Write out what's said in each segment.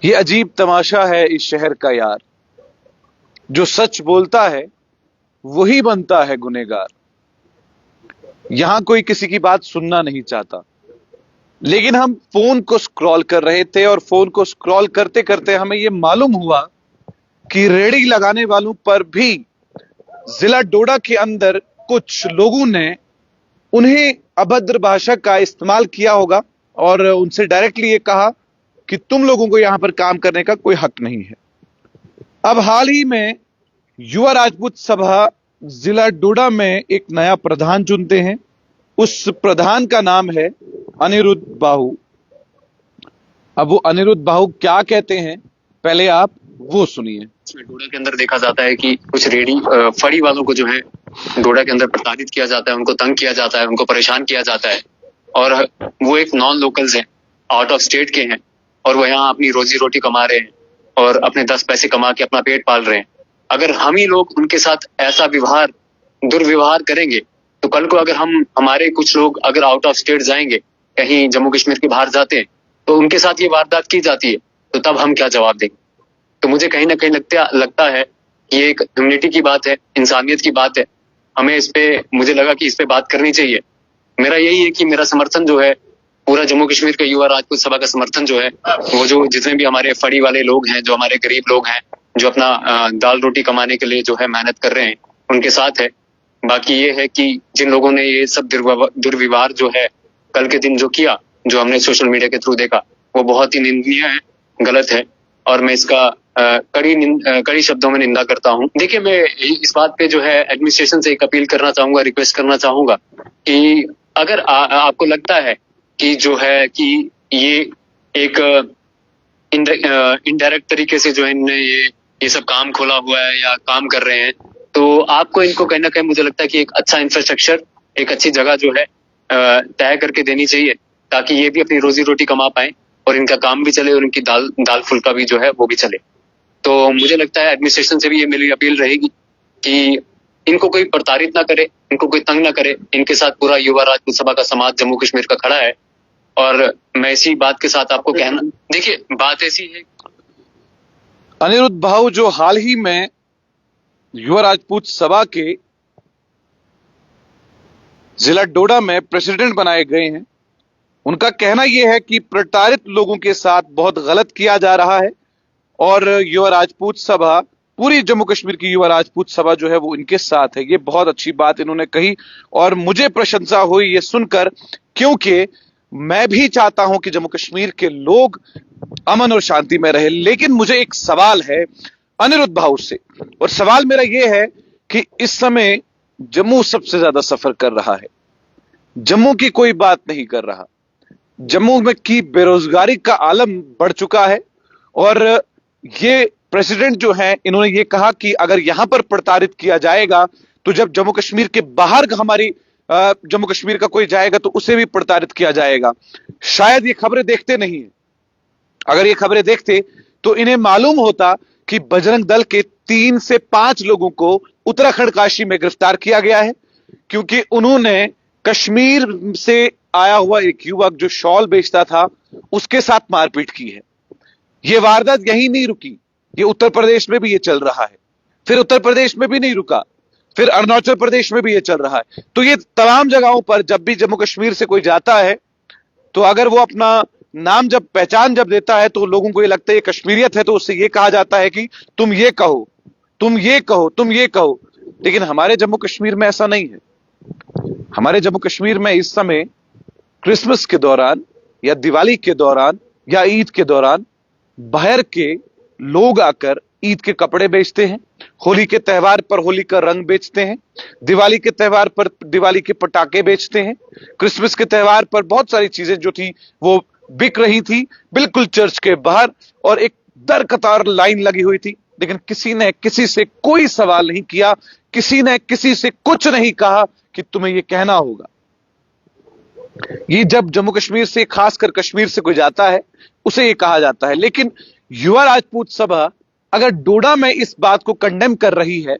ये अजीब तमाशा है इस शहर का यार, जो सच बोलता है वही बनता है गुनहगार। यहां कोई किसी की बात सुनना नहीं चाहता, लेकिन हम फोन को स्क्रॉल कर रहे थे और फोन को स्क्रॉल करते करते हमें यह मालूम हुआ कि रेडी लगाने वालों पर भी जिला डोडा के अंदर कुछ लोगों ने उन्हें अभद्र भाषा का इस्तेमाल किया होगा और उनसे डायरेक्टली ये कहा कि तुम लोगों को यहां पर काम करने का कोई हक नहीं है। अब हाल ही में युवा राजपूत सभा जिला डोडा में एक नया प्रधान चुनते हैं। उस प्रधान का नाम है अनिरुद्ध बाहू। अब वो अनिरुद्ध बाहू क्या कहते हैं, पहले आप वो सुनिए। डोडा के अंदर देखा जाता है कि कुछ रेडी फड़ी वालों को जो है डोडा के अंदर प्रताड़ित किया जाता है, उनको तंग किया जाता है, उनको परेशान किया जाता है। और वो एक नॉन लोकल्स हैं, आउट ऑफ स्टेट के हैं, और वो यहाँ अपनी रोजी रोटी कमा रहे हैं और अपने 10 पैसे कमा के अपना पेट पाल रहे हैं। अगर हम ही लोग उनके साथ ऐसा दुर्व्यवहार करेंगे, तो कल को अगर हमारे कुछ लोग अगर आउट ऑफ स्टेट जाएंगे, कहीं जम्मू कश्मीर के बाहर जाते हैं, तो उनके साथ ये वारदात की जाती है, तो तब हम क्या जवाब देंगे? तो मुझे कहीं ना कहीं लगता है कि ये एक ह्यूमैनिटी की बात है, इंसानियत की बात है। हमें मुझे लगा कि इस पे बात करनी चाहिए। मेरा यही है कि मेरा समर्थन जो है, पूरा जम्मू कश्मीर के युवा राजपूत सभा का समर्थन जो है, वो जो जितने भी हमारे फड़ी वाले लोग हैं, जो हमारे गरीब लोग हैं, जो अपना दाल रोटी कमाने के लिए जो है मेहनत कर रहे हैं, उनके साथ है। बाकी ये है कि जिन लोगों ने ये सब दुर्व्यवहार जो है कल के दिन जो किया, जो हमने सोशल मीडिया के थ्रू देखा, वो बहुत ही निंदनीय है, गलत है, और मैं इसका कड़ी शब्दों में निंदा करता हूँ। देखिए, मैं इस बात पे जो है एडमिनिस्ट्रेशन से एक अपील करना चाहूंगा, रिक्वेस्ट करना चाहूंगा कि अगर आपको लगता है कि जो है कि ये एक इनडायरेक्ट तरीके से जो है इन्होंने ये सब काम खोला हुआ है या काम कर रहे हैं, तो आपको इनको कहीं ना कहीं मुझे लगता है कि एक अच्छा इंफ्रास्ट्रक्चर, एक अच्छी जगह जो है तय करके देनी चाहिए, ताकि ये भी अपनी रोजी रोटी कमा पाए और इनका काम भी चले और इनकी दाल फुल्का भी जो है वो भी चले। तो मुझे लगता है एडमिनिस्ट्रेशन से भी ये मेरी अपील रहेगी कि इनको कोई प्रताड़ित ना करे, इनको कोई तंग ना करे। इनके साथ पूरा युवा राजपूत सभा का समाज जम्मू कश्मीर का खड़ा है, और मैं इसी बात के साथ आपको कहना, देखिए बात ऐसी है। अनिरुद्ध बाहू जो हाल ही में युवा राजपूत सभा के जिला डोडा में प्रेसिडेंट बनाए गए हैं, उनका कहना यह है कि प्रताड़ित लोगों के साथ बहुत गलत किया जा रहा है और युवा राजपूत सभा, पूरी जम्मू कश्मीर की युवा राजपूत सभा जो है वो इनके साथ है। ये बहुत अच्छी बात इन्होंने कही और मुझे प्रशंसा हुई ये सुनकर, क्योंकि मैं भी चाहता हूं कि जम्मू कश्मीर के लोग अमन और शांति में रहे। लेकिन मुझे एक सवाल है अनिरुद्ध बाहू से, और सवाल मेरा यह है कि इस समय जम्मू सबसे ज्यादा सफर कर रहा है, जम्मू की कोई बात नहीं कर रहा। जम्मू में की बेरोजगारी का आलम बढ़ चुका है और ये प्रेसिडेंट जो है, इन्होंने ये कहा कि अगर यहां पर प्रताड़ित किया जाएगा तो जब जम्मू कश्मीर के बाहर हमारी जम्मू कश्मीर का कोई जाएगा तो उसे भी प्रताड़ित किया जाएगा। शायद ये खबरें देखते नहीं है। अगर ये खबरें देखते तो इन्हें मालूम होता कि बजरंग दल के 3 से 5 लोगों को उत्तराखंड काशी में गिरफ्तार किया गया है, क्योंकि उन्होंने कश्मीर से आया हुआ एक युवक जो शॉल बेचता था उसके साथ मारपीट की है। यह वारदात यहीं नहीं रुकी, ये उत्तर प्रदेश में भी ये चल रहा है, फिर उत्तर प्रदेश में भी नहीं रुका, फिर अरुणाचल प्रदेश में भी ये चल रहा है। तो ये तमाम जगहों पर जब भी जम्मू कश्मीर से कोई जाता है तो अगर वो अपना नाम जब पहचान जब देता है तो लोगों को ये लगता है ये कश्मीरियत है, तो उससे ये कहा जाता है कि तुम ये कहो, तुम ये कहो, तुम ये कहो। लेकिन हमारे जम्मू कश्मीर में ऐसा नहीं है। हमारे जम्मू कश्मीर में इस समय क्रिसमस के दौरान या दिवाली के दौरान या ईद के दौरान बाहर के लोग आकर ईद के कपड़े बेचते हैं, होली के त्यौहार पर होली का रंग बेचते हैं, दिवाली के त्यौहार पर दिवाली के पटाखे बेचते हैं, क्रिसमस के त्यौहार पर बहुत सारी चीजें जो थी वो बिक रही थी बिल्कुल चर्च के बाहर, और एक दर कतार लाइन लगी हुई थी। लेकिन किसी ने किसी से कोई सवाल नहीं किया, किसी ने किसी से कुछ नहीं कहा कि तुम्हें यह कहना होगा। ये जब जम्मू कश्मीर से, खासकर कश्मीर से कोई जाता है उसे यह कहा जाता है। लेकिन युवा राजपूत सभा अगर डोडा में इस बात को कंडेम कर रही है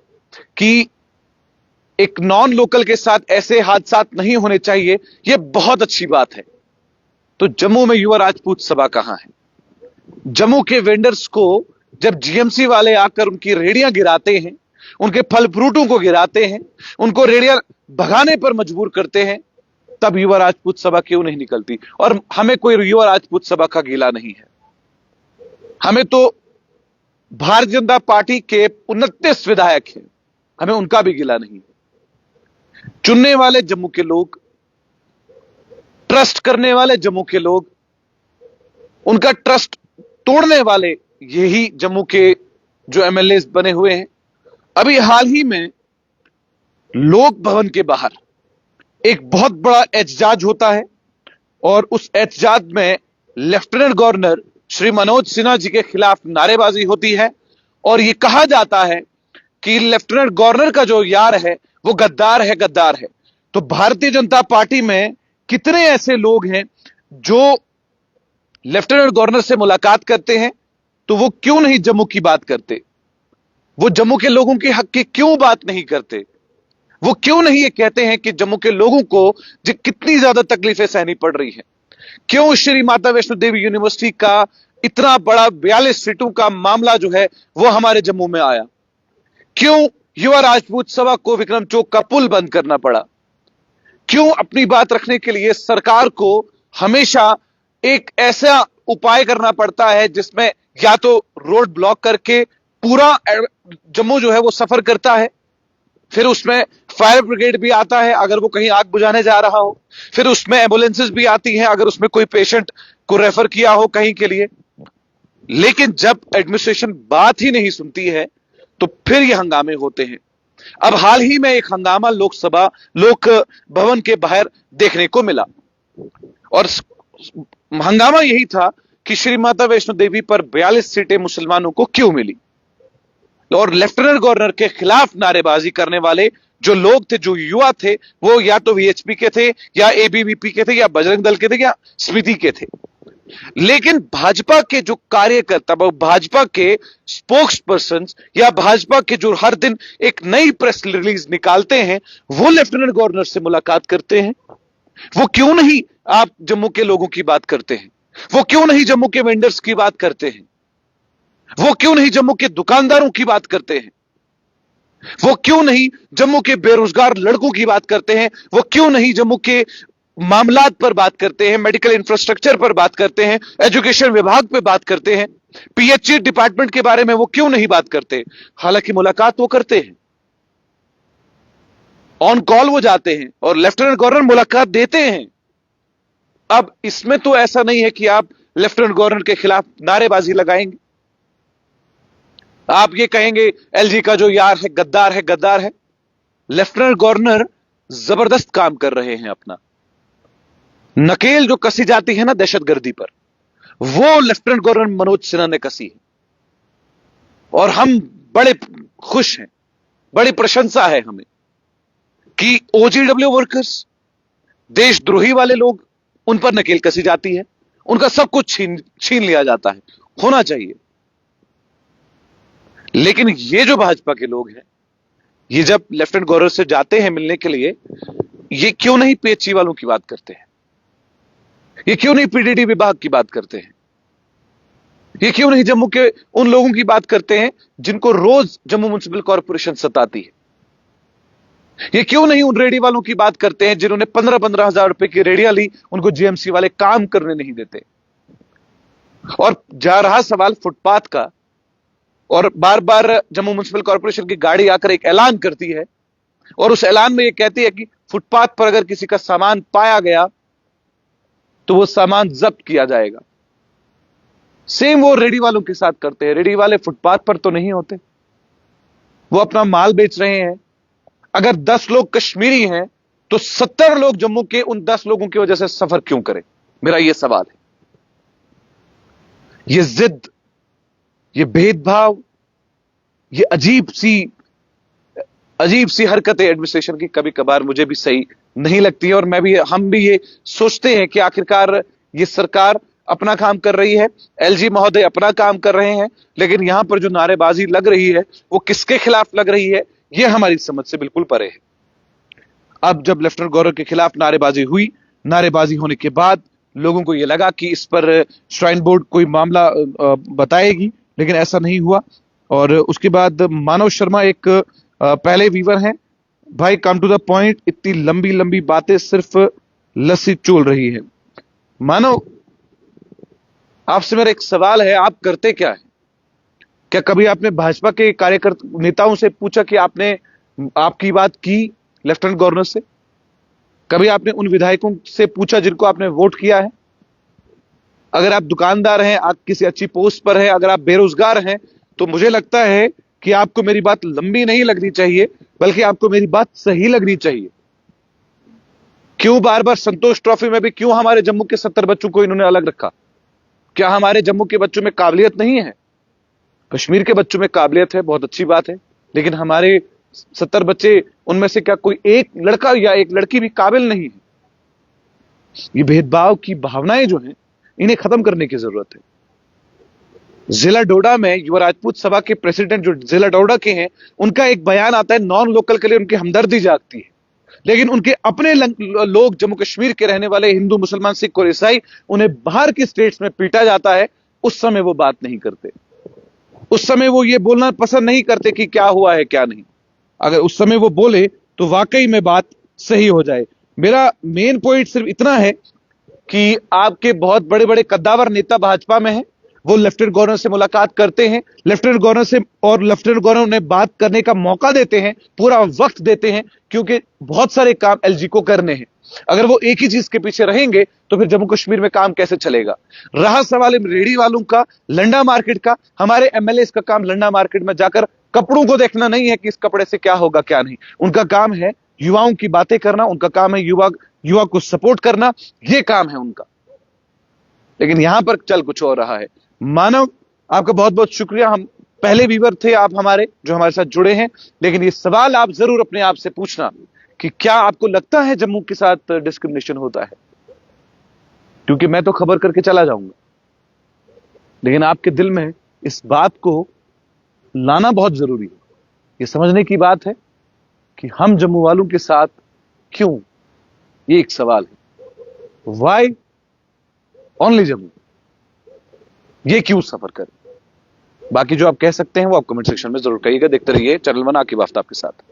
कि एक नॉन लोकल के साथ ऐसे हादसा नहीं होने चाहिए, यह बहुत अच्छी बात है। तो जम्मू में युवा राजपूत सभा कहां है? जम्मू के वेंडर्स को जब जीएमसी वाले आकर उनकी रेहड़ियां गिराते हैं, उनके फल फ्रूटों को गिराते हैं, उनको रेहड़ियां भगाने पर मजबूर करते हैं, तब युवा राजपूत सभा क्यों नहीं निकलती? और हमें कोई युवा राजपूत सभा का गिला नहीं है, हमें तो भारतीय जनता पार्टी के 29 विधायक हैं, हमें उनका भी गिला नहीं है। चुनने वाले जम्मू के लोग, ट्रस्ट करने वाले जम्मू के लोग, उनका ट्रस्ट तोड़ने वाले यही जम्मू के जो एमएलए बने हुए हैं। अभी हाल ही में लोक भवन के बाहर एक बहुत बड़ा एहतजाज होता है और उस एहतजाज में लेफ्टिनेंट गवर्नर श्री मनोज सिन्हा जी के खिलाफ नारेबाजी होती है और यह कहा जाता है कि लेफ्टिनेंट गवर्नर का जो यार है वो गद्दार है, गद्दार है। तो भारतीय जनता पार्टी में कितने ऐसे लोग हैं जो लेफ्टिनेंट गवर्नर से मुलाकात करते हैं तो वो क्यों नहीं जम्मू की बात करते? वो जम्मू के लोगों के हक की क्यों बात नहीं करते? वो क्यों नहीं ये कहते हैं कि जम्मू के लोगों को कितनी ज्यादा तकलीफें सहनी पड़ रही है? क्यों श्री माता वैष्णो देवी यूनिवर्सिटी का इतना बड़ा 42 सीटों का मामला जो है वो हमारे जम्मू में आया? क्यों युवा राजपूत सभा को विक्रम चौक का पुल बंद करना पड़ा? क्यों अपनी बात रखने के लिए सरकार को हमेशा एक ऐसा उपाय करना पड़ता है जिसमें या तो रोड ब्लॉक करके पूरा जम्मू जो है वो सफर करता है, फिर उसमें फायर ब्रिगेड भी आता है अगर वो कहीं आग बुझाने जा रहा हो, फिर उसमें एम्बुलेंसेस भी आती हैं अगर उसमें कोई पेशेंट को रेफर किया हो कहीं के लिए। लेकिन जब एडमिनिस्ट्रेशन बात ही नहीं सुनती है तो फिर ये हंगामे होते हैं। अब हाल ही में एक हंगामा लोक भवन के बाहर देखने को मिला और हंगामा यही था कि श्री माता वैष्णो देवी पर 42 सीटें मुसलमानों को क्यों मिली और लेफ्टिनेंट गवर्नर के खिलाफ नारेबाजी करने वाले जो लोग थे, जो युवा थे, वो या तो वीएचपी के थे या एबीवीपी के थे या बजरंग दल के थे या स्मृति के थे। लेकिन भाजपा के जो कार्यकर्ता, भाजपा के स्पोक्स पर्सन या भाजपा के जो हर दिन एक नई प्रेस रिलीज निकालते हैं वो लेफ्टिनेंट गवर्नर से मुलाकात करते हैं। वो क्यों नहीं आप जम्मू के लोगों की बात करते हैं? वो क्यों नहीं जम्मू के वेंडर्स की बात करते हैं? वो क्यों नहीं जम्मू के दुकानदारों की बात करते हैं? वो क्यों नहीं जम्मू के बेरोजगार लड़कों की बात करते हैं? वो क्यों नहीं जम्मू के मामलात पर बात करते हैं, मेडिकल इंफ्रास्ट्रक्चर पर बात करते हैं, एजुकेशन विभाग पे बात करते हैं, पीएचई डिपार्टमेंट के बारे में वो क्यों नहीं बात करते? हालांकि मुलाकात वो करते हैं, ऑन कॉल वो जाते हैं और लेफ्टिनेंट गवर्नर मुलाकात देते हैं। अब इसमें तो ऐसा नहीं है कि आप लेफ्टिनेंट गवर्नर के खिलाफ नारेबाजी लगाएंगे, आप ये कहेंगे एलजी का जो यार है गद्दार है, गद्दार है। लेफ्टिनेंट गवर्नर जबरदस्त काम कर रहे हैं अपना। नकेल जो कसी जाती है ना दहशतगर्दी पर, वो लेफ्टिनेंट गवर्नर मनोज सिन्हा ने कसी है और हम बड़े खुश हैं, बड़ी प्रशंसा है हमें कि ओजीडब्ल्यू वर्कर्स, देशद्रोही वाले लोग, उन पर नकेल कसी जाती है, उनका सब कुछ छीन लिया जाता है, होना चाहिए। लेकिन ये जो भाजपा के लोग हैं, ये जब लेफ्टिनेंट गवर्नर से जाते हैं मिलने के लिए, ये क्यों नहीं पीएचई वालों की बात करते हैं? ये क्यों नहीं पीडीडी विभाग की बात करते हैं? ये क्यों नहीं जम्मू के उन लोगों की बात करते हैं जिनको रोज जम्मू म्युनिसिपल कॉर्पोरेशन सताती है? ये क्यों नहीं उन रेडी वालों की बात करते हैं जिन्होंने 15-15 हजार रुपए की रेडियां ली, उनको जीएमसी वाले काम करने नहीं देते? और जा रहा सवाल फुटपाथ का, और बार बार जम्मू म्युनिसिपल कॉर्पोरेशन की गाड़ी आकर एक ऐलान करती है और उस ऐलान में यह कहती है कि फुटपाथ पर अगर किसी का सामान पाया गया तो वो सामान जब्त किया जाएगा। सेम वो रेडी वालों के साथ करते हैं। रेडी वाले फुटपाथ पर तो नहीं होते, वो अपना माल बेच रहे हैं। अगर 10 लोग कश्मीरी हैं तो 70 लोग जम्मू के उन 10 लोगों की वजह से सफर क्यों करें? मेरा यह सवाल है। यह जिद, ये भेदभाव, ये अजीब सी हरकतें एडमिनिस्ट्रेशन की कभी कभार मुझे भी सही नहीं लगती है और हम भी ये सोचते हैं कि आखिरकार ये सरकार अपना काम कर रही है, एलजी महोदय अपना काम कर रहे हैं, लेकिन यहां पर जो नारेबाजी लग रही है वो किसके खिलाफ लग रही है ये हमारी समझ से बिल्कुल परे है। अब जब लेफ्टिनेंट गवर्नर के खिलाफ नारेबाजी हुई, नारेबाजी होने के बाद लोगों को यह लगा कि इस पर श्राइन बोर्ड कोई मामला बताएगी, लेकिन ऐसा नहीं हुआ। और उसके बाद मानव शर्मा एक पहले वीवर हैं। भाई कम टू द पॉइंट, इतनी लंबी लंबी बातें सिर्फ लस्सी चूल रही है। मानव, आपसे मेरा एक सवाल है, आप करते क्या है? क्या कभी आपने भाजपा के कार्यकर्ता नेताओं से पूछा कि आपने आपकी बात की लेफ्टिनेंट गवर्नर से? कभी आपने उन विधायकों से पूछा जिनको आपने वोट किया है? अगर आप दुकानदार हैं, आप किसी अच्छी पोस्ट पर हैं, अगर आप बेरोजगार हैं, तो मुझे लगता है कि आपको मेरी बात लंबी नहीं लगनी चाहिए, बल्कि आपको मेरी बात सही लगनी चाहिए। क्यों बार बार संतोष ट्रॉफी में भी क्यों हमारे जम्मू के 70 बच्चों को इन्होंने अलग रखा? क्या हमारे जम्मू के बच्चों में काबिलियत नहीं है? कश्मीर के बच्चों में काबिलियत है, बहुत अच्छी बात है, लेकिन हमारे 70 बच्चे, उनमें से क्या कोई एक लड़का या एक लड़की भी काबिल नहीं है? ये भेदभाव की भावनाएं जो हैं, इन्हें खत्म करने की जरूरत है। जिला डोडा में युवा राजपूत सभा के प्रेसिडेंट जो जिला डोडा के हैं, उनका एक बयान आता है, नॉन लोकल के लिए उनकी हमदर्दी जागती है, लेकिन उनके अपने लोग जम्मू कश्मीर के रहने वाले हिंदू, मुसलमान, सिख और ईसाई, उन्हें बाहर की स्टेट्स में पीटा जाता है, उस समय वो बात नहीं करते। उस समय वो ये बोलना पसंद नहीं करते कि क्या हुआ है क्या नहीं। अगर उस समय वो बोले तो वाकई में बात सही हो जाए। मेरा मेन पॉइंट सिर्फ इतना है कि आपके बहुत बड़े बड़े कद्दावर नेता भाजपा में हैं, वो लेफ्टिनेंट गवर्नर से मुलाकात करते हैं, लेफ्टिनेंट गवर्नर से और लेफ्टिनेंट गवर्नर उन्हें बात करने का मौका देते हैं, पूरा वक्त देते हैं, क्योंकि बहुत सारे काम एलजी को करने हैं। अगर वो एक ही चीज के पीछे रहेंगे तो फिर जम्मू कश्मीर में काम कैसे चलेगा? रहा सवाल रेडी वालों का, लंडा मार्केट का, हमारे एमएलए का काम लंडा मार्केट में जाकर कपड़ों को देखना नहीं है कि इस कपड़े से क्या होगा क्या नहीं। उनका काम है युवाओं की बातें करना, उनका काम है युवा को सपोर्ट करना, यह काम है उनका। लेकिन यहां पर चल कुछ और रहा है। मानव, आपका बहुत बहुत शुक्रिया। हम पहले व्यूअर थे आप हमारे, जो हमारे साथ जुड़े हैं, लेकिन ये सवाल आप जरूर अपने आप से पूछना कि क्या आपको लगता है जम्मू के साथ डिस्क्रिमिनेशन होता है? क्योंकि मैं तो खबर करके चला जाऊंगा, लेकिन आपके दिल में इस बात को लाना बहुत जरूरी है। ये समझने की बात है कि हम जम्मू वालों के साथ क्यों, ये एक सवाल है। वाई ओनली जम्मू, ये क्यों सफर करें? बाकी जो आप कह सकते हैं वो आप कमेंट सेक्शन में जरूर कहिएगा। देखते रहिए चैनल वन, आकी वाफ्ता आपके साथ।